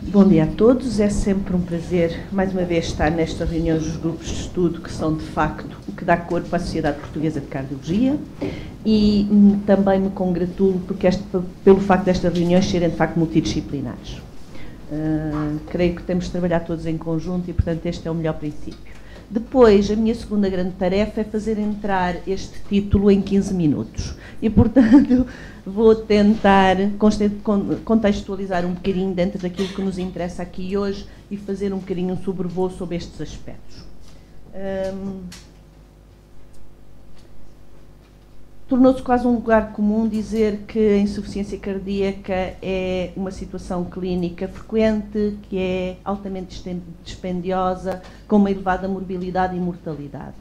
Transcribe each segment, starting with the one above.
Bom dia a todos, é sempre um prazer, mais uma vez, estar nestas reuniões dos grupos de estudo, que são, de facto, o que dá corpo à Sociedade Portuguesa de Cardiologia, e também me congratulo pelo facto destas reuniões serem, de facto, multidisciplinares. Creio que temos de trabalhar todos em conjunto e, portanto, este é o melhor princípio. Depois, a minha segunda grande tarefa é fazer entrar este título em 15 minutos. E, portanto, vou tentar contextualizar um bocadinho dentro daquilo que nos interessa aqui hoje e fazer um bocadinho um sobrevoo sobre estes aspectos. Tornou-se quase um lugar comum dizer que a insuficiência cardíaca é uma situação clínica frequente, que é altamente dispendiosa, com uma elevada morbilidade e mortalidade.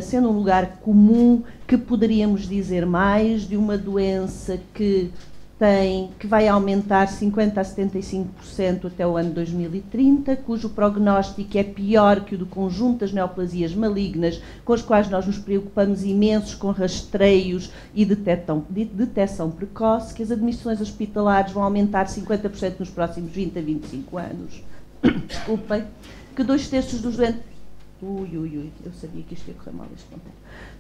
Sendo um lugar comum, que poderíamos dizer mais de uma doença que vai aumentar 50% a 75% até o ano 2030, cujo prognóstico é pior que o do conjunto das neoplasias malignas, com as quais nós nos preocupamos imensos com rastreios e detecção precoce, que as admissões hospitalares vão aumentar 50% nos próximos 20 a 25 anos. Desculpem. Que 2/3 dos doentes... eu sabia que isto ia correr mal este ponto.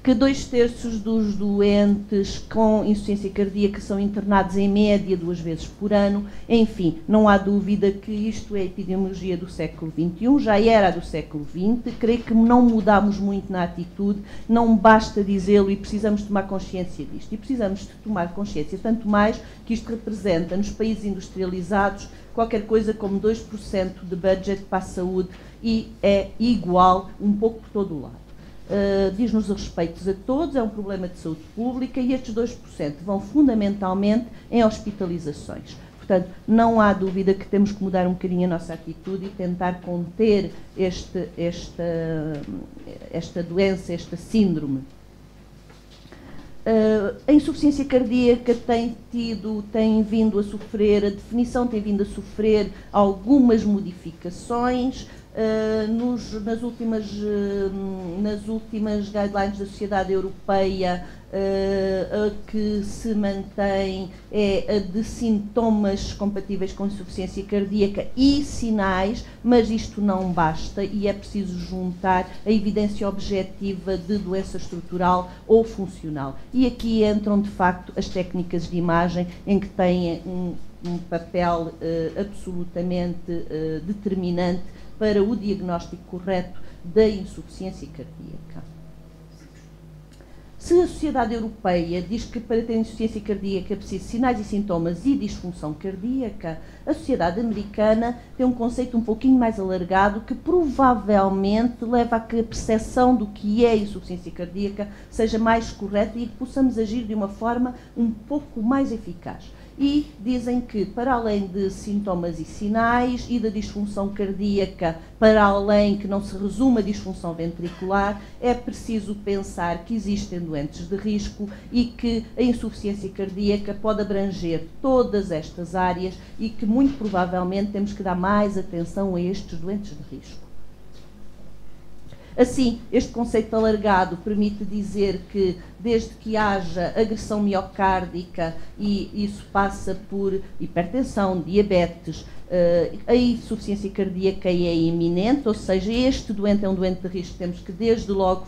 Que 2/3 dos doentes com insuficiência cardíaca são internados em média 2 vezes por ano. Enfim, não há dúvida que isto é a epidemiologia do século XXI, já era a do século XX. Creio que não mudámos muito na atitude, não basta dizê-lo e precisamos tomar consciência disto. E precisamos de tomar consciência, tanto mais que isto representa, nos países industrializados, qualquer coisa como 2% de budget para a saúde e é igual um pouco por todo o lado. Diz-nos respeitos a todos, é um problema de saúde pública e estes 2% vão fundamentalmente em hospitalizações. Portanto, não há dúvida que temos que mudar um bocadinho a nossa atitude e tentar conter esta doença, esta síndrome. A insuficiência cardíaca tem vindo a sofrer, a definição tem vindo a sofrer algumas modificações. Nas últimas guidelines da Sociedade Europeia, a que se mantém é a de sintomas compatíveis com insuficiência cardíaca e sinais, mas isto não basta e é preciso juntar a evidência objetiva de doença estrutural ou funcional. E aqui entram, de facto, as técnicas de imagem, em que têm um papel absolutamente determinante para o diagnóstico correto da insuficiência cardíaca. Se a Sociedade Europeia diz que para ter insuficiência cardíaca é preciso sinais e sintomas e disfunção cardíaca, a Sociedade Americana tem um conceito um pouquinho mais alargado que provavelmente leva a que a percepção do que é insuficiência cardíaca seja mais correta e que possamos agir de uma forma um pouco mais eficaz. E dizem que, para além de sintomas e sinais e da disfunção cardíaca, para além que não se resume a disfunção ventricular, é preciso pensar que existem doentes de risco e que a insuficiência cardíaca pode abranger todas estas áreas e que, muito provavelmente, temos que dar mais atenção a estes doentes de risco. Assim, este conceito alargado permite dizer que, desde que haja agressão miocárdica, e isso passa por hipertensão, diabetes, a insuficiência cardíaca é iminente, ou seja, este doente é um doente de risco, temos que desde logo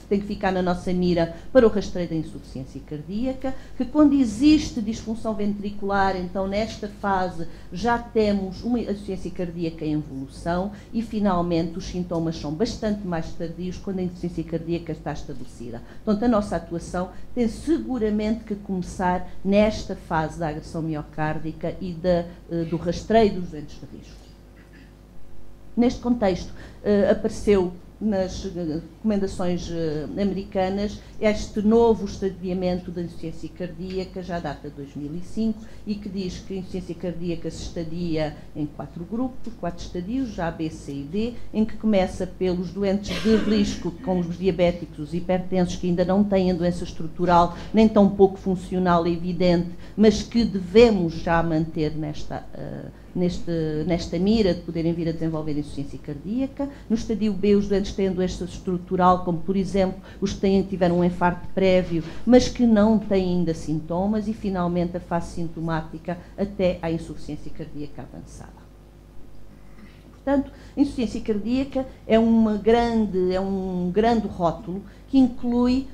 tem que ficar na nossa mira para o rastreio da insuficiência cardíaca, que quando existe disfunção ventricular, então nesta fase já temos uma insuficiência cardíaca em evolução e finalmente os sintomas são bastante mais tardios quando a insuficiência cardíaca está estabelecida. Portanto, a nossa atuação tem seguramente que começar nesta fase da agressão miocárdica e do rastreio dos doentes de risco. Neste contexto, apareceu nas recomendações americanas este novo estadiamento da insuficiência cardíaca, já data de 2005, e que diz que a insuficiência cardíaca se estadia em 4 grupos, 4 estadios, A, B, C e D, em que começa pelos doentes de risco, como os diabéticos, os hipertensos, que ainda não têm a doença estrutural, nem tão pouco funcional evidente, mas que devemos já manter nesta mira de poderem vir a desenvolver insuficiência cardíaca. No estadio B, os doentes têm doença estrutural, como, por exemplo, os que tiveram um infarto prévio, mas que não têm ainda sintomas, e, finalmente, a fase sintomática até à insuficiência cardíaca avançada. Portanto, a insuficiência cardíaca é um grande rótulo que inclui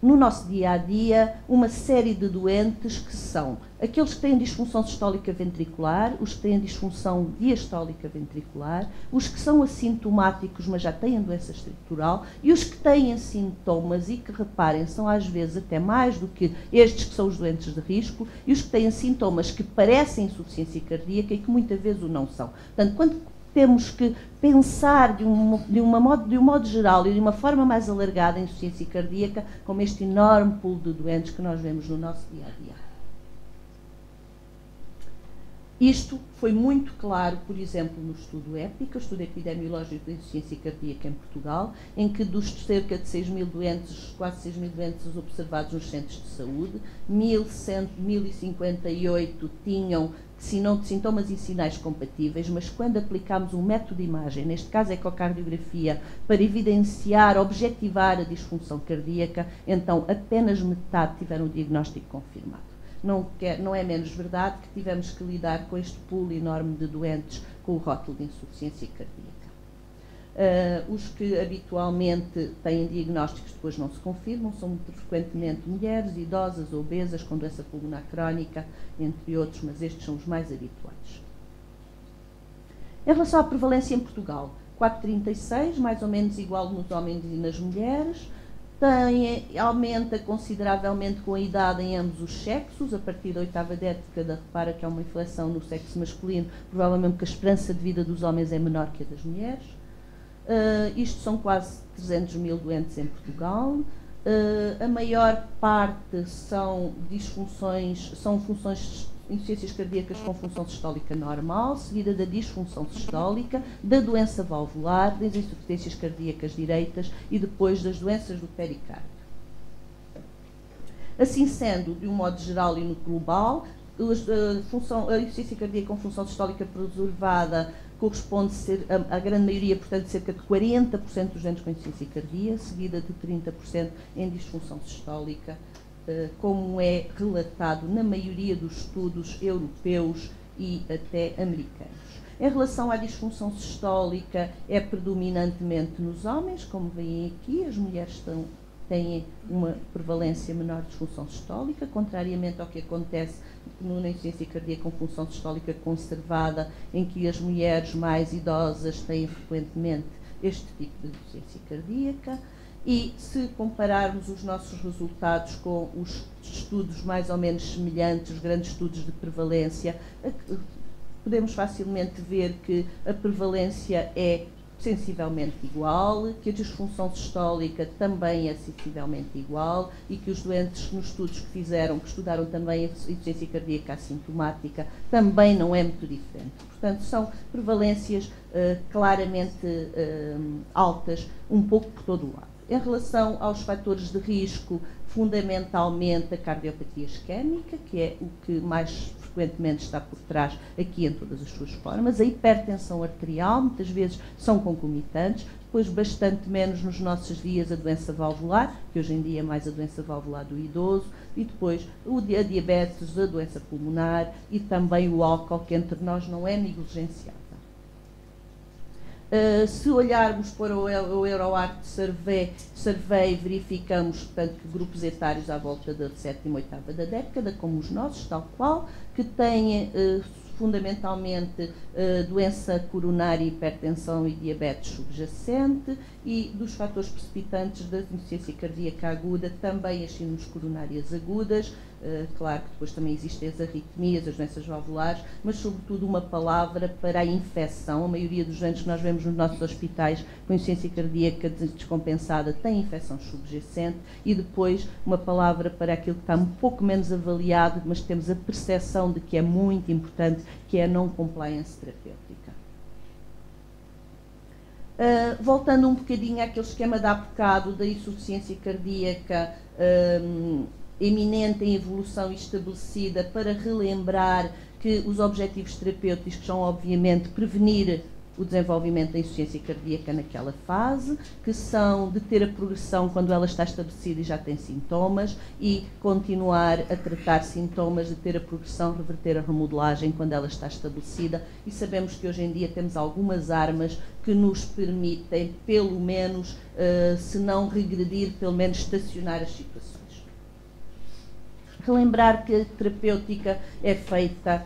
no nosso dia-a-dia uma série de doentes que são aqueles que têm disfunção sistólica ventricular, os que têm disfunção diastólica ventricular, os que são assintomáticos, mas já têm doença estrutural, e os que têm sintomas e que, reparem, são às vezes até mais do que estes que são os doentes de risco, e os que têm sintomas que parecem insuficiência cardíaca e que muitas vezes o não são. Portanto, quando temos que pensar de um modo geral e de uma forma mais alargada em insuficiência cardíaca, como este enorme pool de doentes que nós vemos no nosso dia-a-dia. Isto foi muito claro, por exemplo, no estudo EPICA, o estudo epidemiológico de insuficiência cardíaca em Portugal, em que dos cerca de 6 mil doentes, quase 6 mil doentes observados nos centros de saúde, 1.058 tinham sintomas e sinais compatíveis, mas quando aplicámos um método de imagem, neste caso a ecocardiografia, para evidenciar, objetivar a disfunção cardíaca, então apenas metade tiveram o diagnóstico confirmado. Não é menos verdade que tivemos que lidar com este pool enorme de doentes com o rótulo de insuficiência cardíaca. Os que habitualmente têm diagnósticos que depois não se confirmam são muito frequentemente mulheres, idosas, obesas, com doença pulmonar crónica, entre outros, mas estes são os mais habituais. Em relação à prevalência em Portugal, 4,36, mais ou menos igual nos homens e nas mulheres, aumenta consideravelmente com a idade em ambos os sexos, a partir da 8ª década, repara que há uma inflexão no sexo masculino, provavelmente porque a esperança de vida dos homens é menor que a das mulheres. Isto são quase 300 mil doentes em Portugal. A maior parte são funções, insuficiências cardíacas com função sistólica normal, seguida da disfunção sistólica, da doença valvular, das insuficiências cardíacas direitas e depois das doenças do pericárdio. Assim sendo, de um modo geral e no global, a insuficiência cardíaca com função sistólica preservada corresponde a grande maioria, portanto, cerca de 40% dos doentes com insuficiência cardíaca, seguida de 30% em disfunção sistólica, como é relatado na maioria dos estudos europeus e até americanos. Em relação à disfunção sistólica, é predominantemente nos homens, como veem aqui, as mulheres têm uma prevalência menor de disfunção sistólica, contrariamente ao que acontece na insuficiência cardíaca com função sistólica conservada, em que as mulheres mais idosas têm frequentemente este tipo de insuficiência cardíaca. E se compararmos os nossos resultados com os estudos mais ou menos semelhantes, os grandes estudos de prevalência, podemos facilmente ver que a prevalência é sensivelmente igual, que a disfunção sistólica também é sensivelmente igual e que os doentes nos estudos que estudaram também a insuficiência cardíaca assintomática, também não é muito diferente. Portanto, são prevalências claramente altas, um pouco por todo o lado. Em relação aos fatores de risco, fundamentalmente a cardiopatia isquémica, que é o que mais frequentemente está por trás aqui em todas as suas formas, a hipertensão arterial, muitas vezes são concomitantes, depois bastante menos nos nossos dias a doença valvular, que hoje em dia é mais a doença valvular do idoso, e depois a diabetes, a doença pulmonar e também o álcool, que entre nós não é negligenciado. Se olharmos para o EuroArt Survey, verificamos, portanto, que grupos etários à volta da 7ª e 8ª da década, como os nossos, tal qual, que têm fundamentalmente doença coronária, hipertensão e diabetes subjacente, e dos fatores precipitantes da insuficiência cardíaca aguda, também as síndromes coronárias agudas. Claro que depois também existem as arritmias, as doenças valvulares, mas sobretudo uma palavra para a infecção. A maioria dos doentes que nós vemos nos nossos hospitais com insuficiência cardíaca descompensada tem infecção subjacente, e depois uma palavra para aquilo que está um pouco menos avaliado, mas temos a percepção de que é muito importante, que é a não compliance terapêutica. Voltando um bocadinho àquele esquema de há bocado da insuficiência cardíaca eminente em evolução e estabelecida, para relembrar que os objetivos terapêuticos são, obviamente, prevenir o desenvolvimento da insuficiência cardíaca naquela fase, que são de ter a progressão quando ela está estabelecida e já tem sintomas, e continuar a tratar sintomas de ter a progressão, reverter a remodelagem quando ela está estabelecida, e sabemos que hoje em dia temos algumas armas que nos permitem, pelo menos, se não regredir, pelo menos estacionar as situações. Relembrar que a terapêutica é feita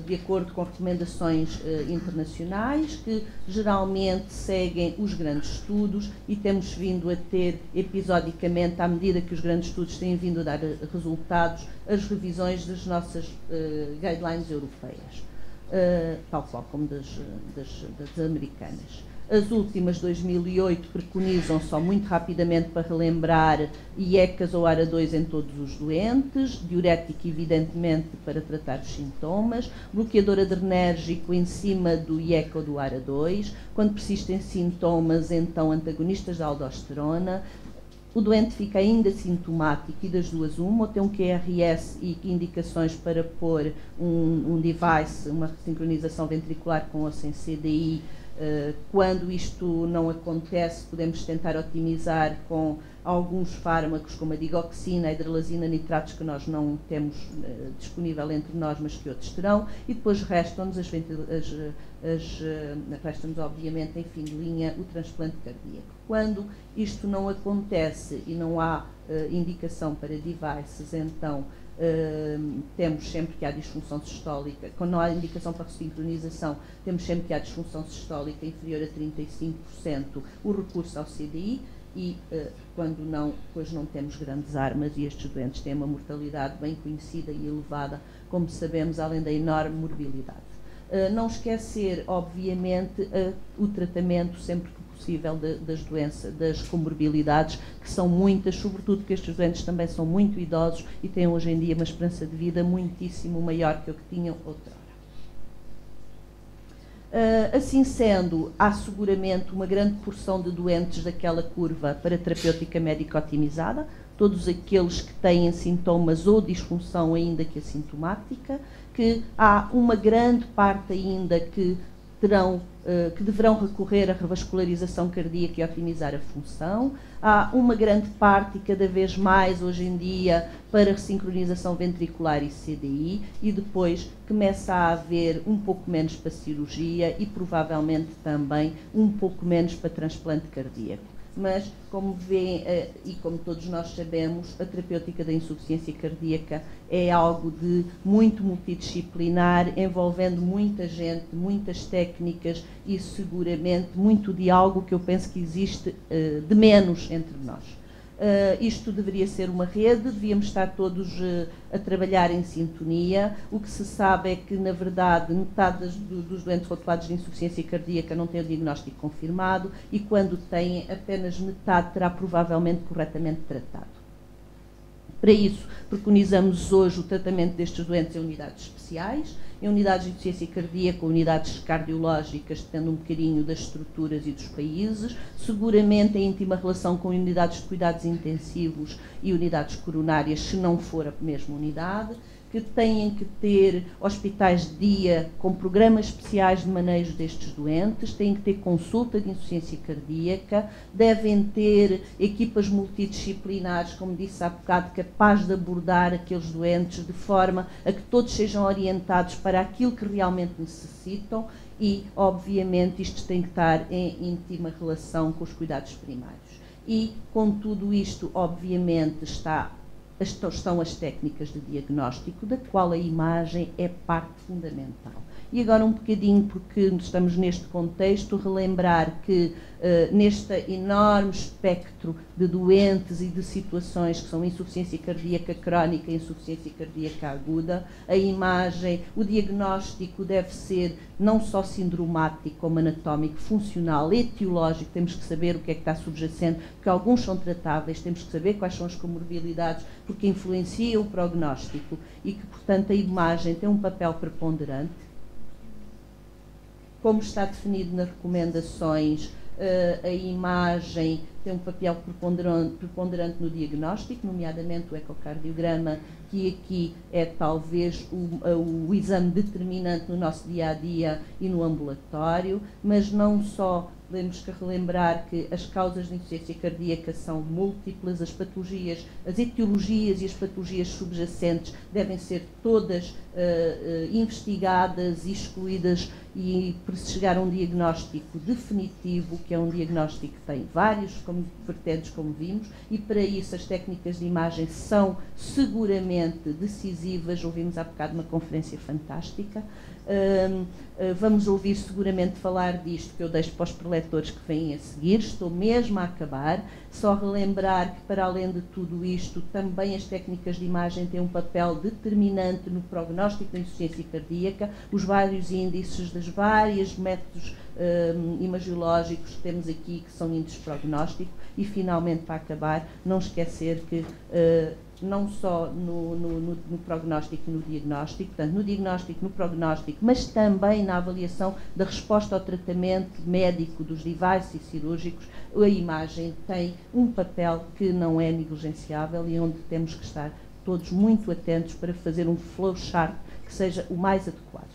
de acordo com recomendações internacionais, que geralmente seguem os grandes estudos, e temos vindo a ter episodicamente, à medida que os grandes estudos têm vindo a dar resultados, as revisões das nossas guidelines europeias, tal qual como das americanas. As últimas, 2008, preconizam, só muito rapidamente para relembrar, IECAS ou ARA2 em todos os doentes, diurético evidentemente para tratar os sintomas, bloqueador adrenérgico em cima do IECA ou do ARA2, quando persistem sintomas, então antagonistas da aldosterona. O doente fica ainda sintomático e das duas uma, ou tem um QRS e indicações para pôr um device, uma sincronização ventricular com ou sem CDI. Quando isto não acontece, podemos tentar otimizar com alguns fármacos, como a digoxina, a hidralazina, nitratos, que nós não temos disponível entre nós, mas que outros terão, e depois restam-nos restam-nos, obviamente, em fim de linha, o transplante cardíaco. Quando isto não acontece e não há indicação para devices, então temos sempre que há disfunção sistólica. Quando não há indicação para sincronização, temos sempre que há disfunção sistólica inferior a 35%, o recurso ao CDI, e quando não, depois não temos grandes armas, e estes doentes têm uma mortalidade bem conhecida e elevada, como sabemos, além da enorme morbilidade. Não esquecer, obviamente, o tratamento sempre que possível das doenças, das comorbilidades, que são muitas, sobretudo que estes doentes também são muito idosos e têm hoje em dia uma esperança de vida muitíssimo maior que o que tinham outrora. Assim sendo, há seguramente uma grande porção de doentes daquela curva para terapêutica médica otimizada, todos aqueles que têm sintomas ou disfunção ainda que assintomática, que há uma grande parte ainda que deverão recorrer à revascularização cardíaca e otimizar a função. Há uma grande parte, e cada vez mais hoje em dia, para sincronização ventricular e CDI, e depois começa a haver um pouco menos para cirurgia e provavelmente também um pouco menos para transplante cardíaco. Mas, como vêem, e como todos nós sabemos, a terapêutica da insuficiência cardíaca é algo de muito multidisciplinar, envolvendo muita gente, muitas técnicas e seguramente muito diálogo que eu penso que existe de menos entre nós. Isto deveria ser uma rede, devíamos estar todos a trabalhar em sintonia. O que se sabe é que, na verdade, metade dos doentes rotulados de insuficiência cardíaca não tem o diagnóstico confirmado, e quando têm, apenas metade terá provavelmente corretamente tratado. Para isso, preconizamos hoje o tratamento destes doentes em unidades especiais, em unidades de insuficiência cardíaca, unidades cardiológicas, depende um bocadinho das estruturas e dos países, seguramente em íntima relação com unidades de cuidados intensivos e unidades coronárias, se não for a mesma unidade, que têm que ter hospitais de dia com programas especiais de manejo destes doentes, têm que ter consulta de insuficiência cardíaca, devem ter equipas multidisciplinares, como disse há bocado, capazes de abordar aqueles doentes de forma a que todos sejam orientados para aquilo que realmente necessitam, e, obviamente, isto tem que estar em íntima relação com os cuidados primários. E, com tudo isto, obviamente, estão as técnicas de diagnóstico, da qual a imagem é parte fundamental. E agora um bocadinho, porque estamos neste contexto, relembrar que neste enorme espectro de doentes e de situações que são insuficiência cardíaca crónica e insuficiência cardíaca aguda, a imagem, o diagnóstico deve ser não só sindromático, como anatómico, funcional, etiológico, temos que saber o que é que está subjacente, porque alguns são tratáveis, temos que saber quais são as comorbilidades, porque influenciam o prognóstico, e que, portanto, a imagem tem um papel preponderante. Como está definido nas recomendações, a imagem tem um papel preponderante no diagnóstico, nomeadamente o ecocardiograma, que aqui é talvez o exame determinante no nosso dia-a-dia e no ambulatório, mas não só. Temos que relembrar que as causas de insuficiência cardíaca são múltiplas, as patologias, as etiologias e as patologias subjacentes devem ser todas investigadas e excluídas e para se chegar a um diagnóstico definitivo, que é um diagnóstico que tem vários vertentes, como vimos, e para isso as técnicas de imagem são seguramente decisivas. Ouvimos há bocado uma conferência fantástica. Vamos ouvir seguramente falar disto, que eu deixo para os preletores que vêm a seguir. Estou mesmo a acabar. Só relembrar que, para além de tudo isto, também as técnicas de imagem têm um papel determinante no prognóstico da insuficiência cardíaca. Os vários índices dos vários métodos imagiológicos que temos aqui, que são índices de prognóstico. E, finalmente, para acabar, não esquecer que não só no prognóstico e no diagnóstico, portanto, no diagnóstico, no prognóstico, mas também na avaliação da resposta ao tratamento médico dos devices cirúrgicos, a imagem tem um papel que não é negligenciável e onde temos que estar todos muito atentos para fazer um flowchart que seja o mais adequado.